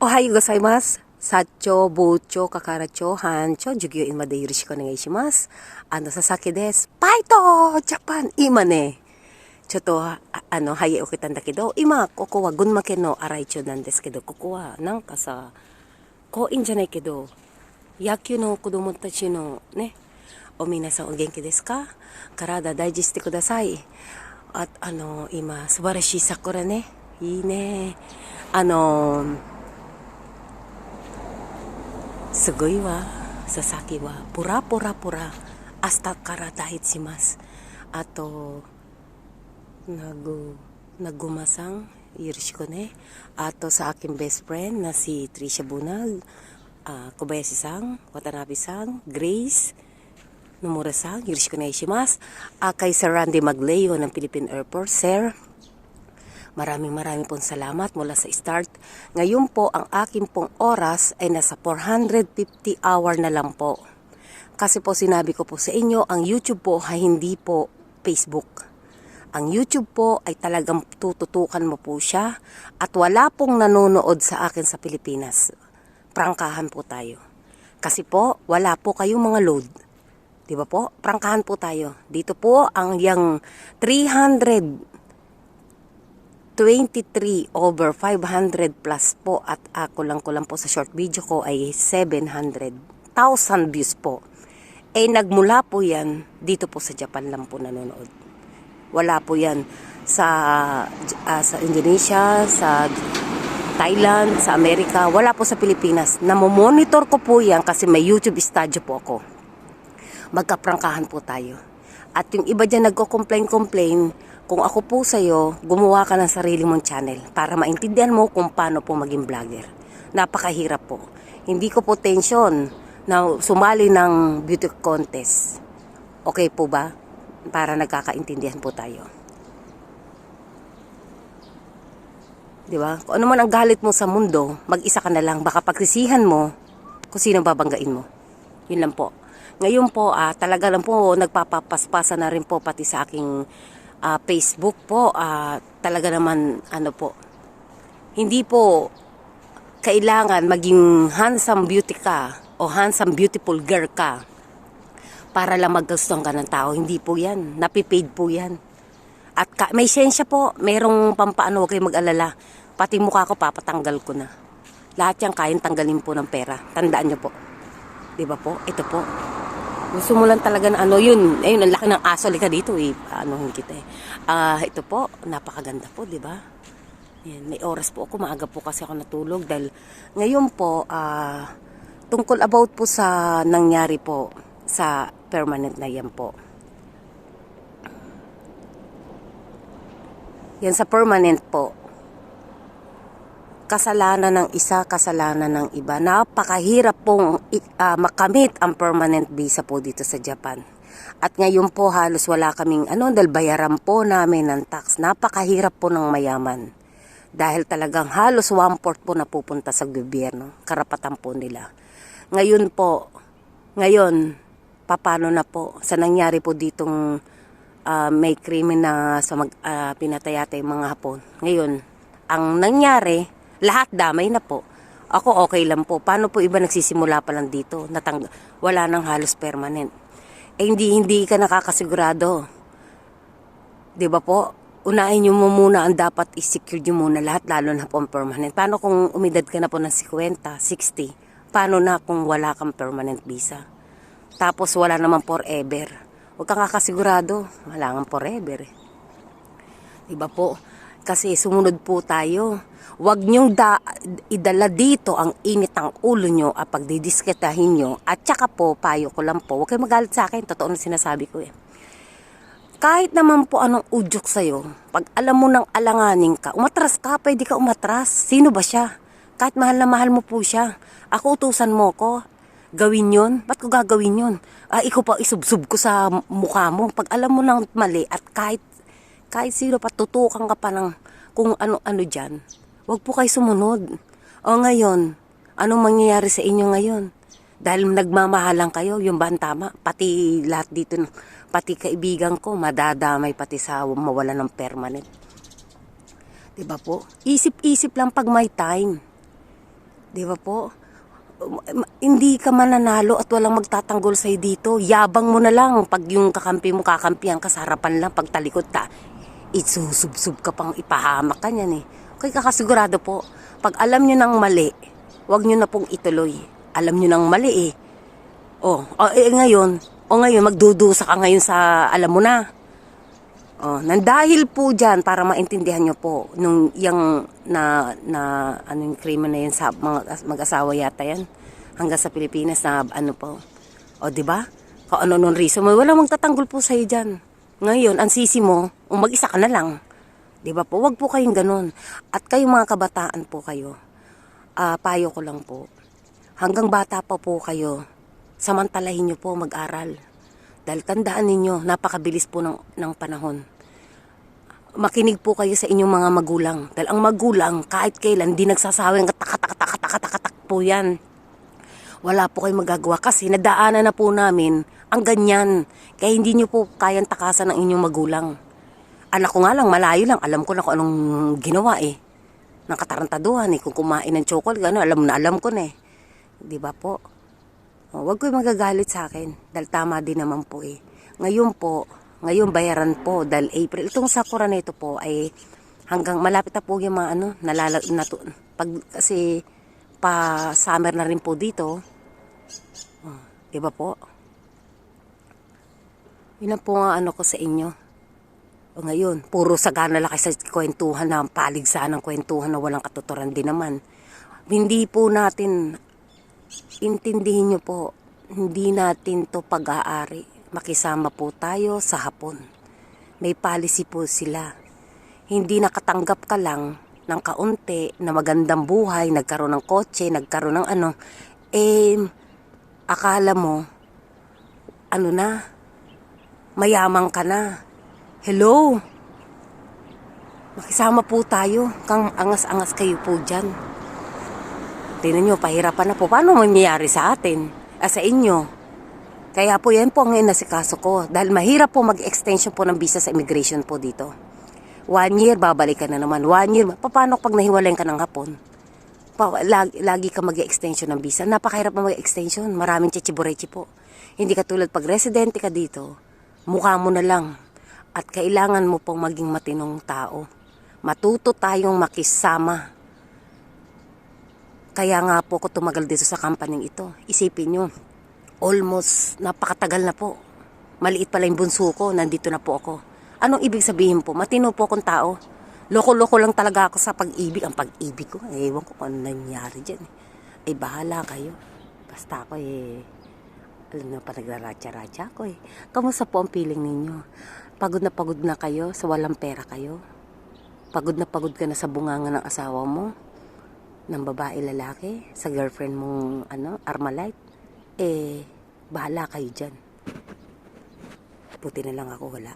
Ohayo gozaimasu. Sacho, bucho, kakaracho, hancho, jugyo in made yoroshiku onegaishimasu. Sasaki desu. Paito! Japan! Ima ne. ちょっと、はい受けたんだけど、今、ここは群馬県の新井町なんですけど、ここはなんかさ、公園じゃないけど、野球の子供たちのね、皆さんお元気ですか？体大事してください。今、素晴らしい桜ね。いいね。すごいわ。ささきは、プラプラプラ、明日からdahilします。あと、naggumasang yoroshiku ne. Ato sa aking best friend na si Trisha Bunag, Kobayashi-san, Watanabe-san, Grace, Nomura-san, yoroshiku onegaishimasu. Kay Sir Randy Magleo ng Philippine Airport, Sir, maraming pong salamat mula sa start. Ngayon po, ang aking pong oras ay nasa 450 hour na lang po. Kasi po sinabi ko po sa inyo, ang YouTube po ay hindi po Facebook. Ang YouTube po ay talagang tututukan mo po siya at wala pong nanonood sa akin sa Pilipinas. Prangkahan po tayo. Kasi po, wala po kayong mga load. Diba po? Prangkahan po tayo. Dito po, ang yung 323 over 500 plus po at ako lang po sa short video ko ay 700,000 views po. Nagmula po yan, dito po sa Japan lang po nanonood. Wala po yan sa Indonesia, sa Thailand, sa Amerika. Wala po sa Pilipinas. Namomonitor ko po yan kasi may YouTube studio po ako. Magkaprangkahan po tayo. At yung iba dyan nagko-complain, kung ako po sa'yo, gumawa ka ng sarili mong channel para maintindihan mo kung paano po maging vlogger. Napakahirap po. Hindi ko po tension na sumali ng beauty contest. Okay po ba? Para nagkakaintindihan po tayo. Di ba? Kung ano man ang galit mo sa mundo, mag-isa ka na lang. Baka pagsisihan mo kung sino babanggain mo. Yun lang po. Ngayon po, talaga lang po, nagpapapaspasa na rin po pati sa aking Facebook po. Talaga naman, hindi po kailangan maging handsome beauty ka o handsome beautiful girl ka para lang maggustuhan ka ng tao. Hindi po yan. Napipaid po yan. At may siyensya po. Merong pampaano, huwag kayo mag-alala. Pati mukha ko, papatanggal ko na. Lahat yan kayang tanggalin po ng pera. Tandaan nyo po. Diba po? Ito po. Gusto mo lang talaga na yun. Ayun, ang laki ng aso. Lika dito eh. Kita eh. Ito po, napakaganda po, diba? Yan, may oras po ako. Maaga po kasi ako natulog. Dahil ngayon po, tungkol about po sa nangyari po sa permanent na yan po. Yan sa permanent po. Kasalanan ng isa, kasalanan ng iba. Napakahirap pong makamit ang permanent visa po dito sa Japan. At ngayon po halos wala kaming dahil bayaran po namin ng tax. Napakahirap po ng mayaman. Dahil talagang halos 1/4 po napupunta sa gobyerno. Karapatan po nila. Ngayon, paano na po sa nangyari po ditong may krimen na pinatayata yung mga Hapon. Ngayon, ang nangyari, lahat damay na po. Ako okay lang po. Paano po iba nagsisimula pa lang dito? Wala nang halos permanent. Hindi ka nakakasigurado. Diba po? Unahin nyo muna ang dapat i-secure nyo muna lahat, lalo na po ang permanent. Paano kung umidad ka na po ng 50, 60? Paano na kung wala kang permanent visa? Tapos wala naman forever. Huwag kang kakasigurado. Wala kang forever. Diba po? Kasi sumunod po tayo. Huwag nyong idala dito ang init ng ulo nyo at pagdidisketahin nyo. At saka po, payo ko lang po. Huwag kayong magalit sa akin. Totoo na sinasabi ko eh. Kahit naman po anong udyok sa'yo, pag alam mo nang alanganin ka, umatras ka, pwede ka umatras. Sino ba siya? Kahit mahal na mahal mo po siya. Ako utusan mo ko. Gawin yun? Ba't ko gagawin yun? Ikaw pa isubsub ko sa mukha mo. Pag alam mo nang mali at kahit sino pa tutukan ka pa ng kung ano-ano dyan, huwag po kayo sumunod. O ngayon, anong mangyayari sa inyo ngayon? Dahil nagmamahalan kayo, yung ba ang tama? Pati lahat dito, pati kaibigan ko, madadamay pati sa mawalan ng permanent. Diba po? Isip-isip lang pag may time. Di ba po? Hindi ka mananalo at walang magtatanggol sa'yo dito. Yabang mo na lang. Pag yung kakampi mo, kakampihan ka sa harapan lang. Pag talikod ka, isusubsub ka pang ipahamak ka niyan eh. Kaya kakasigurado po, pag alam nyo ng mali, wag nyo na pong ituloy. Alam nyo ng mali eh. Ngayon, magdudusa ka ngayon sa alam mo na. Nandahil po dyan, para maintindihan nyo po, nung yung yung krimen na yun sa mga mag-asawa yata yan, hanggang sa Pilipinas na ano po. Di ba? Kung ano nung reason mo, walang magtatanggol po sa'yo dyan. Ngayon, ang sisi mo, mag-isa ka na lang. Di ba po? Wag po kayong ganun. At kayong mga kabataan po kayo, payo ko lang po, hanggang bata pa po kayo, samantalahin nyo po mag-aral. Dahil tandaan ninyo, napakabilis po ng panahon. Makinig po kayo sa inyong mga magulang. Dahil ang magulang, kahit kailan, di nagsasawang katak po yan. Wala po kayong magagawa kasi nadaanan na po namin ang ganyan. Kaya hindi nyo po kayang takasan ng inyong magulang. Anak ko nga lang, malayo lang. Alam ko na kung anong ginawa eh. Ng katarantaduhan eh. Kung kumain ng chocolate, gano'n, alam ko na eh. Di ba po? Huwag ko magagalit sa akin. Dahil tama din naman po eh. Ngayon bayaran po. Dahil April. Itong sakura na ito po ay hanggang malapit na po yung mga kasi pa summer na rin po dito. Di ba po? Yun ang po nga ko sa inyo. Ngayon, puro sagana lang kayo sa kwentuhan na paligsahan ng kwentuhan na walang katuturan din naman. Hindi po natin, intindihin nyo po, hindi natin to pag-aari. Makisama po tayo sa Hapon. May policy po sila. Hindi nakatanggap ka lang ng kaunti na magandang buhay, nagkaroon ng kotse, nagkaroon ng akala mo, mayamang ka na. Hello? Makisama po tayo. Kang angas-angas kayo po dyan. Tingnan nyo, pahirapan na po. Paano mangyayari sa atin? Sa inyo? Kaya po yan po ang inasikaso ko. Dahil mahirap po mag-extension po ng visa sa immigration po dito. 1 year, babalik ka na naman. 1 year, paano pag nahiwalayan ka ng Hapon? Lagi ka mag-extension ng visa. Napakahirap na mag-extension. Maraming chichiburechi po. Hindi katulad pag residente ka dito, mukha mo na lang. At kailangan mo pong maging matinong tao. Matuto tayong makisama. Kaya nga po ko tumagal dito sa company ito. Isipin nyo, almost napakatagal na po. Maliit pala yung bunso ko, nandito na po ako. Anong ibig sabihin po? Matino po akong tao. Loko-loko lang talaga ako sa pag-ibig. Ang pag-ibig ko, ewan ko kung ano nangyari dyan. Bahala kayo. Basta ako alam na pa nagraratsa-ratsa ako Kamusta po ang feeling ninyo? Pagod na kayo sa walang pera kayo? Pagod na pagod ka na sa bunganga ng asawa mo? Ng babae lalaki? Sa girlfriend mong Armalite? Bahala kayo dyan. Buti na lang ako wala.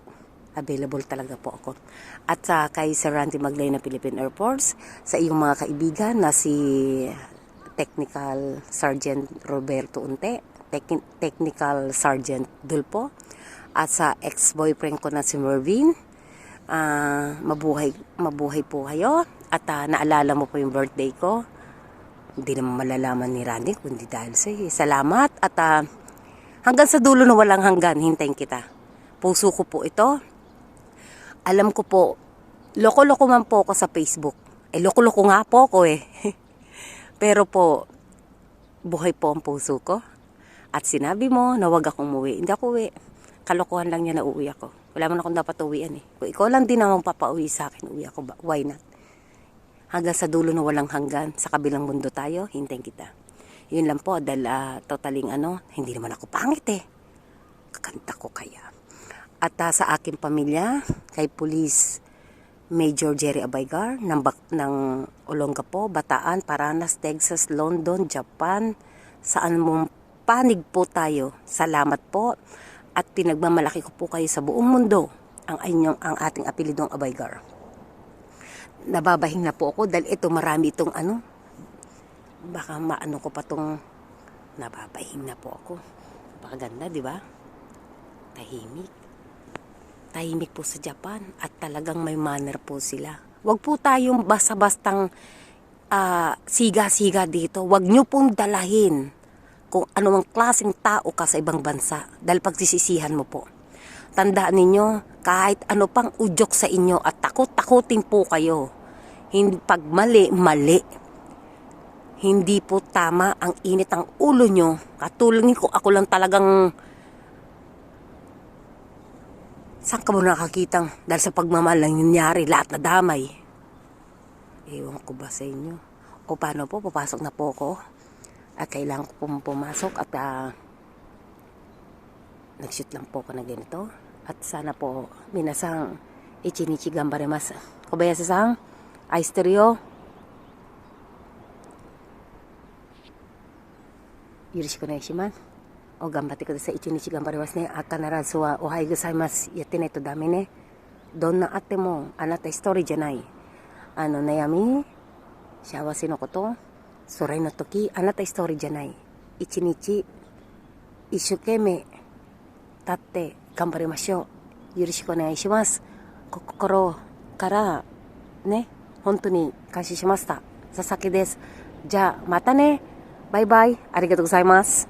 Available talaga po ako. At kay Sir Randy Magdalena Philippine Air Force, sa iyong mga kaibigan na si Technical Sergeant Roberto Unte, Technical Sergeant Dulpo, at sa ex-boyfriend ko na si Mervin, mabuhay po kayo. At naalala mo po yung birthday ko. Hindi naman malalaman ni Randy kundi dahil sa iyo. Salamat at hanggang sa dulo na walang hanggan, hintayin kita. Puso ko po ito. Alam ko po, loko-loko man po ako sa Facebook. Loko-loko nga po ako Pero po, buhay po ang puso ko. At sinabi mo na wag akong umuwi. Hindi ako uwi. Kalokohan lang niya na uuwi ako. Wala man akong dapat uwian Kung ikaw lang din naman papauwi sa akin, uwi ako. Why not? Hanggang sa dulo na walang hanggan, sa kabilang mundo tayo, hintayin kita. Yun lang po, dahil totaling hindi naman ako pangit Kakanta ko kaya. At sa aking pamilya, kay Police Major Jerry Abaygar ng Olongapo, Bataan, Paranas, Texas, London, Japan, saan mong panig po tayo. Salamat po at pinagmamalaki ko po kayo sa buong mundo ang ating apelidong Abaygar. Nababahing na po ako dahil ito marami itong baka maano ko pa tong nababahing na po ako. Napakaganda, di ba? Tahimik po sa Japan at talagang may manner po sila. Huwag po tayong basta-bastang siga-siga dito. Huwag nyo pong dalahin kung anumang klaseng tao ka sa ibang bansa dahil pagsisisihan mo po. Tandaan ninyo, kahit ano pang udyok sa inyo at takot-takutin po kayo, hindi, pag mali, mali. Hindi po tama ang init ng ulo nyo. Katulad ko, ako lang talagang saan ka mo nakakitang dahil sa pagmamahal lang nangyari, lahat na damay. Ewan ko ba sa inyo? O paano po, papasok na po ako. At kailangan ko po pumasok at nag-shoot lang po ako na ganito. At sana po, minasang ichinichi gambarimasu. Kobayashi-san, aishiteru yo. Yoroshiku onegaishimasu. O gambate kudasai. Ichinichi gambarimasu ne. Kanarazu wa ohayou gozaimasu. Yatte nai to dame ne. Donna atte mo, anata hitori janai. Nayami, shawase no koto, sorai no toki, anata hitori janai. Ichinichi, isshoukeme, tatte, gambarimashou. Yoroshiku onegaishimasu. Kokoro kara, ne, hontou ni kanshei shimashita. Sasaki desu. Ja, mata ne. Bye bye. Arigatou gozaimasu.